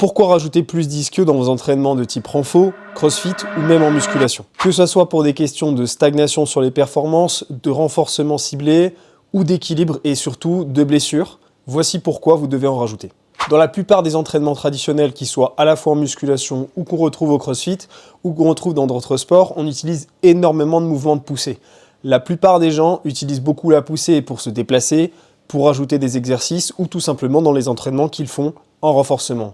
Pourquoi rajouter plus d'ischio dans vos entraînements de type renfo, crossfit ou même en musculation? Que ce soit pour des questions de stagnation sur les performances, de renforcement ciblé ou d'équilibre et surtout de blessures, voici pourquoi vous devez en rajouter. Dans la plupart des entraînements traditionnels, qui soient à la fois en musculation ou qu'on retrouve au crossfit ou qu'on retrouve dans d'autres sports, on utilise énormément de mouvements de poussée. La plupart des gens utilisent beaucoup la poussée pour se déplacer, pour ajouter des exercices ou tout simplement dans les entraînements qu'ils font en renforcement.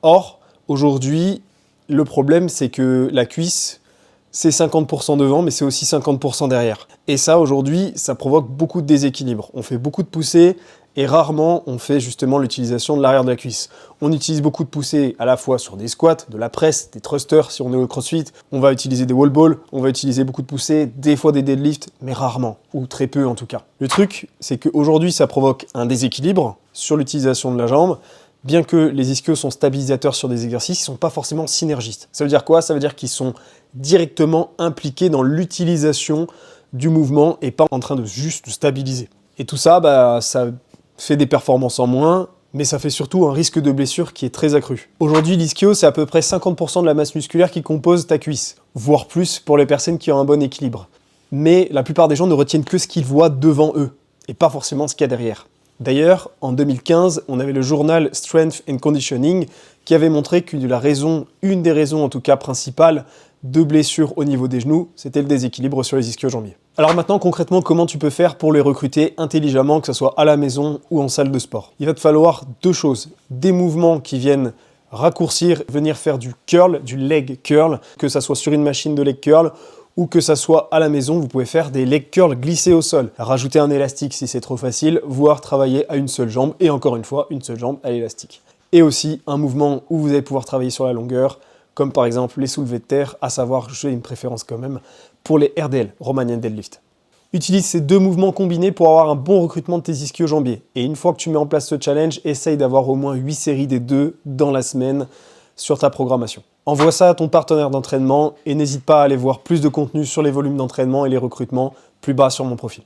Or, aujourd'hui, le problème, c'est que la cuisse, c'est 50% devant, mais c'est aussi 50% derrière. Et ça, aujourd'hui, ça provoque beaucoup de déséquilibre. On fait beaucoup de poussées et rarement on fait justement l'utilisation de l'arrière de la cuisse. On utilise beaucoup de poussées à la fois sur des squats, de la presse, des thrusters si on est au crossfit. On va utiliser des wall balls, on va utiliser beaucoup de poussées, des fois des deadlifts, mais rarement, ou très peu en tout cas. Le truc, c'est qu'aujourd'hui, ça provoque un déséquilibre sur l'utilisation de la jambe. Bien que les ischios sont stabilisateurs sur des exercices, ils ne sont pas forcément synergistes. Ça veut dire quoi? Ça veut dire qu'ils sont directement impliqués dans l'utilisation du mouvement et pas en train de juste stabiliser. Et tout ça, ça fait des performances en moins, mais ça fait surtout un risque de blessure qui est très accru. Aujourd'hui, l'ischio, c'est à peu près 50% de la masse musculaire qui compose ta cuisse, voire plus pour les personnes qui ont un bon équilibre. Mais la plupart des gens ne retiennent que ce qu'ils voient devant eux, et pas forcément ce qu'il y a derrière. D'ailleurs, en 2015, on avait le journal Strength and Conditioning qui avait montré qu'une des raisons en tout cas principales de blessures au niveau des genoux, c'était le déséquilibre sur les ischio-jambiers. Alors maintenant, concrètement, comment tu peux faire pour les recruter intelligemment, que ce soit à la maison ou en salle de sport? Il va te falloir deux choses. Des mouvements qui viennent raccourcir, venir faire du curl, du leg curl, que ça soit sur une machine de leg curl ou que ça soit à la maison, vous pouvez faire des leg curls glissés au sol. Rajouter un élastique si c'est trop facile, voire travailler à une seule jambe, et encore une fois, une seule jambe à l'élastique. Et aussi un mouvement où vous allez pouvoir travailler sur la longueur, comme par exemple les soulevés de terre, à savoir, j'ai une préférence quand même, pour les RDL, Romanian Deadlift. Utilise ces deux mouvements combinés pour avoir un bon recrutement de tes ischio-jambiers. Et une fois que tu mets en place ce challenge, essaye d'avoir au moins 8 séries des deux dans la semaine sur ta programmation. Envoie ça à ton partenaire d'entraînement et n'hésite pas à aller voir plus de contenu sur les volumes d'entraînement et les recrutements plus bas sur mon profil.